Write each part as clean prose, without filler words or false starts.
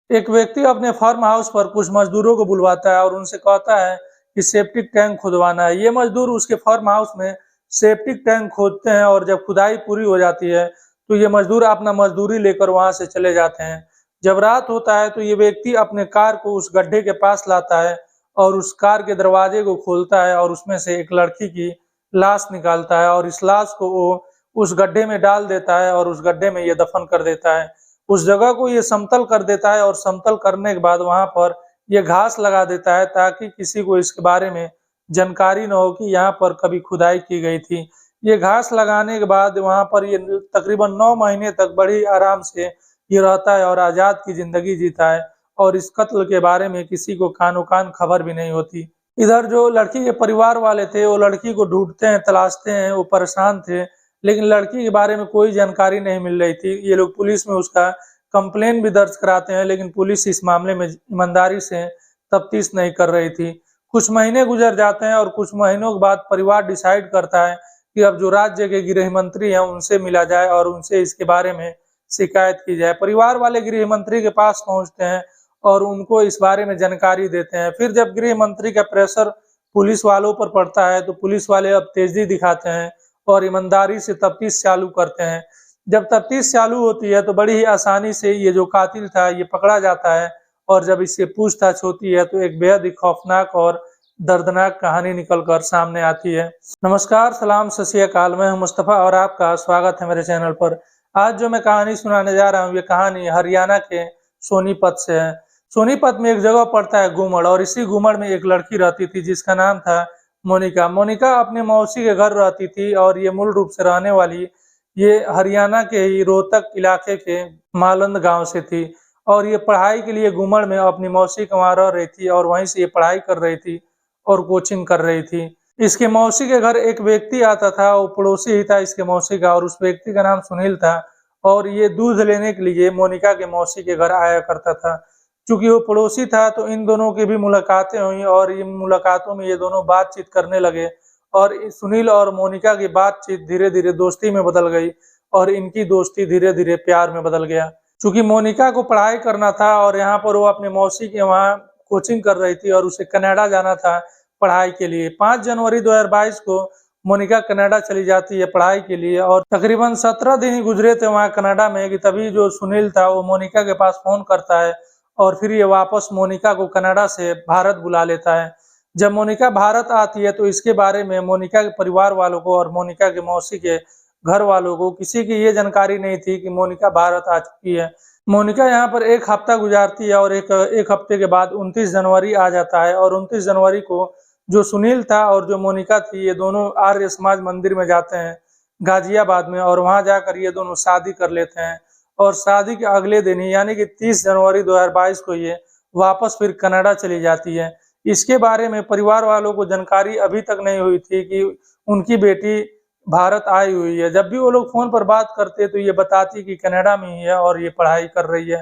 एक व्यक्ति अपने फार्म हाउस पर कुछ मजदूरों को बुलवाता है और उनसे कहता है कि सेप्टिक टैंक खुदवाना है। ये मजदूर उसके फार्म हाउस में सेप्टिक टैंक खोदते हैं और जब खुदाई पूरी हो जाती है तो ये मजदूर अपना मजदूरी लेकर वहां से चले जाते हैं। जब रात होता है तो ये व्यक्ति अपने कार को उस गड्ढे के पास लाता है और उस कार के दरवाजे को खोलता है और उसमें से एक लड़की की लाश निकालता है और इस लाश को वो उस गड्ढे में डाल देता है और उस गड्ढे में ये दफन कर देता है। उस जगह को ये समतल कर देता है और समतल करने के बाद वहां पर ये घास लगा देता है ताकि किसी को इसके बारे में जानकारी न हो कि यहाँ पर कभी खुदाई की गई थी। ये घास लगाने के बाद वहां पर ये तकरीबन 9 महीने तक बड़ी आराम से ये रहता है और आजाद की जिंदगी जीता है और इस कत्ल के बारे में किसी को कानो कान खबर भी नहीं होती। इधर जो लड़की के परिवार वाले थे वो लड़की को ढूंढते हैं, तलाशते हैं, वो परेशान थे, लेकिन लड़की के बारे में कोई जानकारी नहीं मिल रही थी। ये लोग पुलिस में उसका कंप्लेन भी दर्ज कराते हैं, लेकिन पुलिस इस मामले में ईमानदारी से तफ्तीश नहीं कर रही थी। कुछ महीने गुजर जाते हैं और कुछ महीनों के बाद परिवार डिसाइड करता है कि अब जो राज्य के गृह मंत्री हैं उनसे मिला जाए और उनसे इसके बारे में शिकायत की जाए। परिवार वाले गृह मंत्री के पास पहुंचते हैं और उनको इस बारे में जानकारी देते हैं। फिर जब गृह मंत्री का प्रेशर पुलिस वालों पर पड़ता है तो पुलिस वाले अब तेजी दिखाते हैं और ईमानदारी से तफ्तीश चालू करते हैं। जब तफ्तीश चालू होती है तो बड़ी ही आसानी से ये जो कातिल था ये पकड़ा जाता है और जब इससे पूछताछ होती है तो एक बेहद ही खौफनाक और दर्दनाक कहानी निकलकर सामने आती है। नमस्कार, सलाम, सत श्री अकाल। मैं हूं मुस्तफा और आपका स्वागत है मेरे चैनल पर। आज जो मैं कहानी सुनाने जा रहा हूँ ये कहानी हरियाणा के सोनीपत से है। सोनीपत में एक जगह पड़ता है गुमड़ और इसी गुमड़ में एक लड़की रहती थी जिसका नाम था मोनिका। मोनिका अपने मौसी के घर रहती थी और ये मूल रूप से रहने वाली ये हरियाणा के ही रोहतक इलाके के मालंद गांव से थी और ये पढ़ाई के लिए गुमड़ में अपनी मौसी के वहां रह रही थी और वहीं से ये पढ़ाई कर रही थी और कोचिंग कर रही थी। इसके मौसी के घर एक व्यक्ति आता था, वो पड़ोसी ही था इसके मौसी का और उस व्यक्ति का नाम सुनील था और ये दूध लेने के लिए मोनिका के मौसी के घर आया करता था। चूंकि वो पड़ोसी था तो इन दोनों की भी मुलाकातें हुई और इन मुलाकातों में ये दोनों बातचीत करने लगे और सुनील और मोनिका की बातचीत धीरे धीरे दोस्ती में बदल गई और इनकी दोस्ती धीरे धीरे प्यार में बदल गया। चूंकि मोनिका को पढ़ाई करना था और यहाँ पर वो अपने मौसी के वहाँ कोचिंग कर रही थी और उसे कनाडा जाना था पढ़ाई के लिए। 5 जनवरी 2022 को मोनिका कनाडा चली जाती है पढ़ाई के लिए और तकरीबन 17 दिन ही गुजरे थे वहाँ कनाडा में कि तभी जो सुनील था वो मोनिका के पास फोन करता है और फिर ये वापस मोनिका को कनाडा से भारत बुला लेता है। जब मोनिका भारत आती है तो इसके बारे में मोनिका के परिवार वालों को और मोनिका के मौसी के घर वालों को किसी की ये जानकारी नहीं थी कि मोनिका भारत आ चुकी है। मोनिका यहाँ पर एक हफ्ता गुजारती है और एक हफ्ते के बाद 29 जनवरी आ जाता है और 29 जनवरी को जो सुनील था और जो मोनिका थी ये दोनों आर्य समाज मंदिर में जाते हैं गाजियाबाद में और वहां जाकर ये दोनों शादी कर लेते हैं और शादी के अगले दिन ही यानी कि 30 जनवरी 2022 को ये वापस फिर कनाडा चली जाती है। इसके बारे में परिवार वालों को जानकारी अभी तक नहीं हुई थी कि उनकी बेटी भारत आई हुई है। जब भी वो लोग फोन पर बात करते तो ये बताती कि कनाडा में ही है और ये पढ़ाई कर रही है।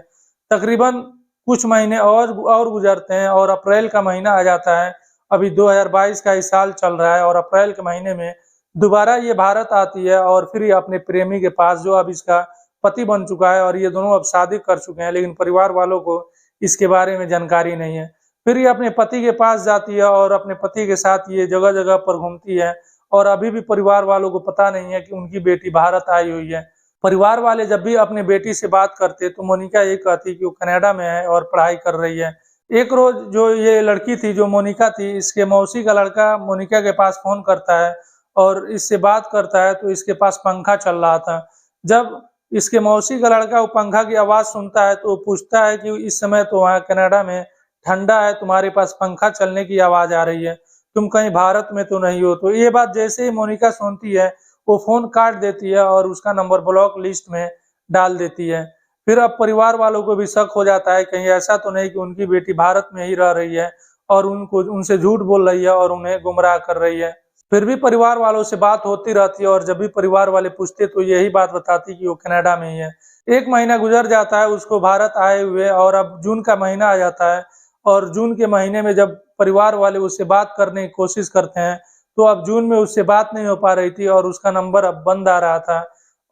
तकरीबन कुछ महीने और गुजरते हैं और अप्रैल का महीना आ जाता है। अभी 2022 का ही साल चल रहा है और अप्रैल के महीने में दोबारा ये भारत आती है और फिर ये अपने प्रेमी के पास जो अब इसका पति बन चुका है और ये दोनों अब शादी कर चुके हैं, लेकिन परिवार वालों को इसके बारे में जानकारी नहीं है। फिर ये अपने पति के पास जाती है और अपने पति के साथ ये जगह जगह पर घूमती है और अभी भी परिवार वालों को पता नहीं है कि उनकी बेटी भारत आई हुई है। परिवार वाले जब भी अपने बेटी से बात करते तो मोनिका ये कहती कि वो कनाडा में है और पढ़ाई कर रही है। एक रोज जो ये लड़की थी जो मोनिका थी, इसके मौसी का लड़का मोनिका के पास फोन करता है और इससे बात करता है तो इसके पास पंखा चल रहा था। जब इसके मौसी का लड़का वो पंखा की आवाज सुनता है तो वो पूछता है कि इस समय तो वहाँ कनाडा में ठंडा है, तुम्हारे पास पंखा चलने की आवाज आ रही है, तुम कहीं भारत में तो नहीं हो। तो ये बात जैसे ही मोनिका सुनती है वो फोन काट देती है और उसका नंबर ब्लॉक लिस्ट में डाल देती है। फिर अब परिवार वालों को भी शक हो जाता है कहीं ऐसा तो नहीं कि उनकी बेटी भारत में ही रह रही है और उनसे झूठ बोल रही है और उन्हें गुमराह कर रही है। फिर भी परिवार वालों से बात होती रहती है और जब भी परिवार वाले पूछते तो यही बात बताती कि वो कनाडा में ही है। 1 महीना गुजर जाता है उसको भारत आए हुए और अब जून का महीना आ जाता है और जून के महीने में जब परिवार वाले उससे बात करने की कोशिश करते हैं तो अब जून में उससे बात नहीं हो पा रही थी और उसका नंबर अब बंद आ रहा था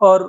और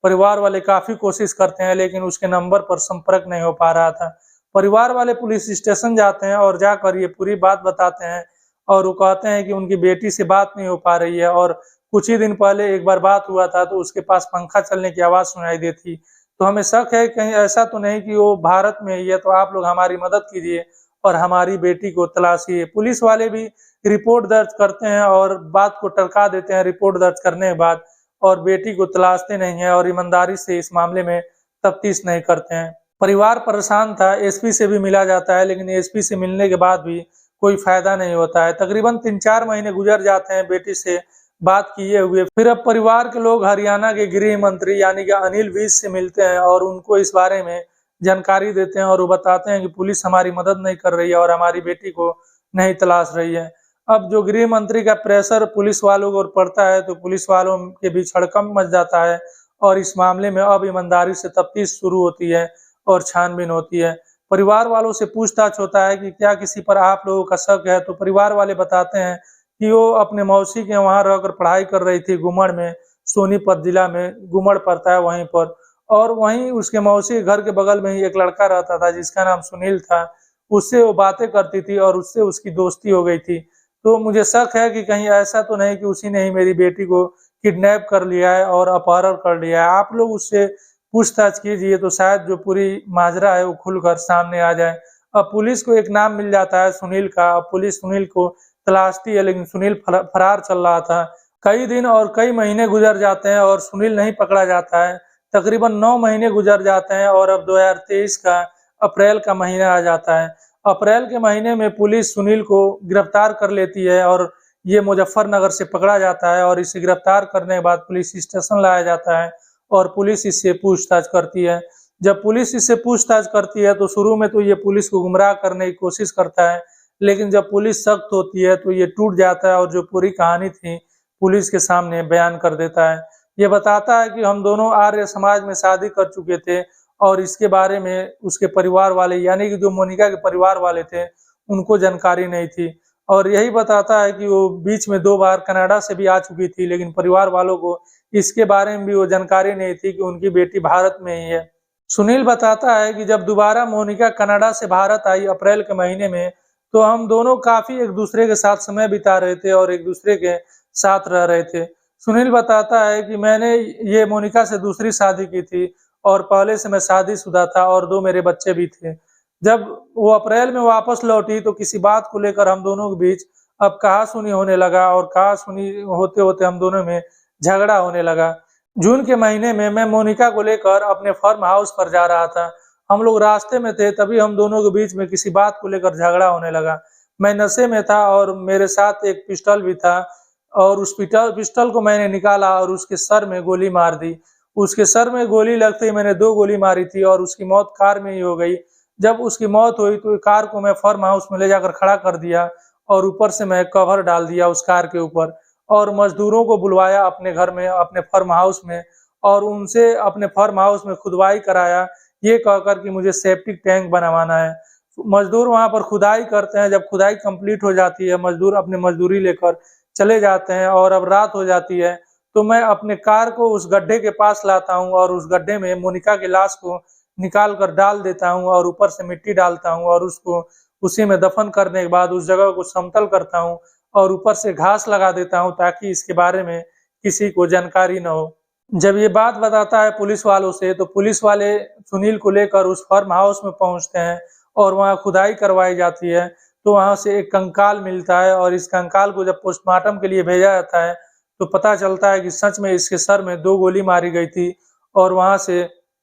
परिवार वाले काफी कोशिश करते हैं लेकिन उसके नंबर पर संपर्क नहीं हो पा रहा था। परिवार वाले पुलिस स्टेशन जाते हैं और जाकर ये पूरी बात बताते हैं और वो कहते हैं कि उनकी बेटी से बात नहीं हो पा रही है और कुछ ही दिन पहले एक बार बात हुआ था तो उसके पास पंखा चलने की आवाज़ सुनाई दी थी। तो हमें शक है कहीं ऐसा तो नहीं कि वो भारत में ही है, तो आप लोग हमारी मदद कीजिए और हमारी बेटी को तलाशिए। पुलिस वाले भी रिपोर्ट दर्ज करते हैं और बात को टरका देते हैं रिपोर्ट दर्ज करने के बाद, और बेटी को तलाशते नहीं हैं और ईमानदारी से इस मामले में तफ्तीश नहीं करते हैं। परिवार परेशान था, एसपी से भी मिला जाता है, लेकिन एसपी से मिलने के बाद भी कोई फायदा नहीं होता है। तकरीबन 3-4 महीने गुजर जाते हैं बेटी से बात किए हुए। फिर अब परिवार के लोग हरियाणा के गृह मंत्री यानी कि अनिल विज से मिलते हैं और उनको इस बारे में जानकारी देते हैं और वो बताते हैं कि पुलिस हमारी मदद नहीं कर रही है और हमारी बेटी को नहीं तलाश रही है। अब जो गृह मंत्री का प्रेशर पुलिस वालों को पड़ता है तो पुलिस वालों के बीच हड़कंप मच जाता है और इस मामले में अब ईमानदारी से तफ्तीश शुरू होती है और छानबीन होती है। परिवार वालों से पूछताछ होता है कि क्या किसी पर आप लोगों का शक है, तो परिवार वाले बताते हैं कि वो अपने मौसी के वहां रहकर पढ़ाई कर रही थी गुमड़ में, सोनीपत जिला में गुमड़ पड़ता है वहीं पर, और वहीं उसके मौसी के घर के बगल में ही एक लड़का रहता था जिसका नाम सुनील था। उससे वो बातें करती थी और उससे उसकी दोस्ती हो गई थी। तो मुझे शक है कि कहीं ऐसा तो नहीं कि उसी ने ही मेरी बेटी को किडनैप कर लिया है और अपहरण कर लिया है। आप लोग उससे पूछताछ कीजिए तो शायद जो पूरी माजरा है वो खुलकर सामने आ जाए। अब पुलिस को एक नाम मिल जाता है सुनील का। अब पुलिस सुनील को तलाशती है, लेकिन सुनील फरार चल रहा था। कई दिन और कई महीने गुजर जाते हैं और सुनील नहीं पकड़ा जाता है। तकरीबन 9 महीने गुजर जाते हैं और अब 2023 का अप्रैल का महीना आ जाता है। अप्रैल के महीने में पुलिस सुनील को गिरफ्तार कर लेती है और ये मुजफ्फरनगर से पकड़ा जाता है और इसे गिरफ्तार करने के बाद पुलिस स्टेशन लाया जाता है और पुलिस इससे पूछताछ करती है। जब पुलिस इससे पूछताछ करती है तो शुरू में तो ये पुलिस को गुमराह करने की कोशिश करता है, लेकिन जब पुलिस सख्त होती है तो ये टूट जाता है और जो पूरी कहानी थी पुलिस के सामने बयान कर देता है। ये बताता है कि हम दोनों आर्य समाज में शादी कर चुके थे और इसके बारे में उसके परिवार वाले यानी कि जो मोनिका के परिवार वाले थे उनको जानकारी नहीं थी, और यही बताता है कि वो बीच में 2 बार कनाडा से भी आ चुकी थी, लेकिन परिवार वालों को इसके बारे में भी वो जानकारी नहीं थी कि उनकी बेटी भारत में ही है। सुनील बताता है कि जब दोबारा मोनिका कनाडा से भारत आई अप्रैल के महीने में, तो हम दोनों काफी एक दूसरे के साथ समय बिता रहे थे और एक दूसरे के साथ रह रहे थे। सुनील बताता है कि मैंने ये मोनिका से दूसरी शादी की थी और पहले से मैं शादीशुदा था और 2 मेरे बच्चे भी थे। जब वो अप्रैल में वापस लौटी तो किसी बात को लेकर हम दोनों के बीच अब कहा-सुनी होने लगा और कहा-सुनी होते-होते हम दोनों में झगड़ा होने लगा। जून के महीने में मैं मोनिका को लेकर अपने फार्म हाउस पर जा रहा था। हम लोग रास्ते में थे, तभी हम दोनों के बीच में किसी बात को लेकर झगड़ा होने लगा। मैं नशे में था और मेरे साथ एक पिस्टल भी था और उस पिस्टल को मैंने निकाला और उसके सर में गोली मार दी। उसके सर में गोली लगते ही मैंने 2 गोली मारी थी और उसकी मौत कार में ही हो गई। जब उसकी मौत हुई तो कार को मैं फार्म हाउस में ले जाकर खड़ा कर दिया और ऊपर से मैं कवर डाल दिया उस कार के ऊपर और मजदूरों को बुलवाया अपने घर में, अपने फार्म हाउस में, और उनसे अपने फार्म हाउस में खुदवाई कराया, ये कहकर कि मुझे सेप्टिक टैंक बनवाना है। मजदूर वहां पर खुदाई करते हैं। जब खुदाई कंप्लीट हो जाती है, मजदूर अपनी मजदूरी लेकर चले जाते हैं और अब रात हो जाती है, तो मैं अपने कार को उस गड्ढे के पास लाता हूँ और उस गड्ढे में मोनिका की लाश को निकाल कर डाल देता हूँ और ऊपर से मिट्टी डालता हूँ और उसको उसी में दफन करने के बाद उस जगह को समतल करता हूँ और ऊपर से घास लगा देता हूँ ताकि इसके बारे में किसी को जानकारी न हो। जब ये बात बताता है पुलिस वालों से, तो पुलिस वाले सुनील को लेकर उस फार्म हाउस में पहुंचते हैं और वहां खुदाई करवाई जाती है। तो वहां से एक कंकाल मिलता है और इस कंकाल को जब पोस्टमार्टम के लिए भेजा जाता है तो पता चलता है कि सच में इसके सर में 2 गोली मारी गई थी और वहां से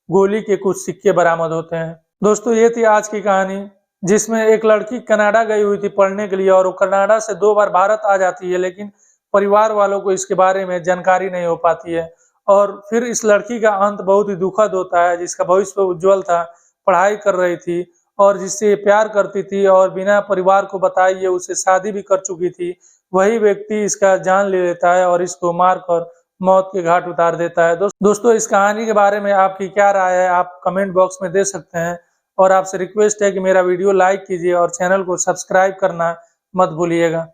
गोली के कुछ सिक्के बरामद होते हैं। दोस्तों, ये थी आज की कहानी जिसमें एक लड़की कनाडा गई हुई थी पढ़ने के लिए और वो कनाडा से 2 बार भारत आ जाती है, लेकिन परिवार वालों को इसके बारे में जानकारी नहीं हो पाती है और फिर इस लड़की का अंत बहुत ही दुखद होता है, जिसका भविष्य उज्जवल था, पढ़ाई कर रही थी और जिससे ये प्यार करती थी और बिना परिवार को बताए ये उससे शादी भी कर चुकी थी। वही व्यक्ति इसका जान ले लेता है और इसको मारकर मौत के घाट उतार देता है। दोस्तों, इस कहानी के बारे में आपकी क्या राय है, आप कमेंट बॉक्स में दे सकते हैं और आपसे रिक्वेस्ट है कि मेरा वीडियो लाइक कीजिए और चैनल को सब्सक्राइब करना मत भूलिएगा।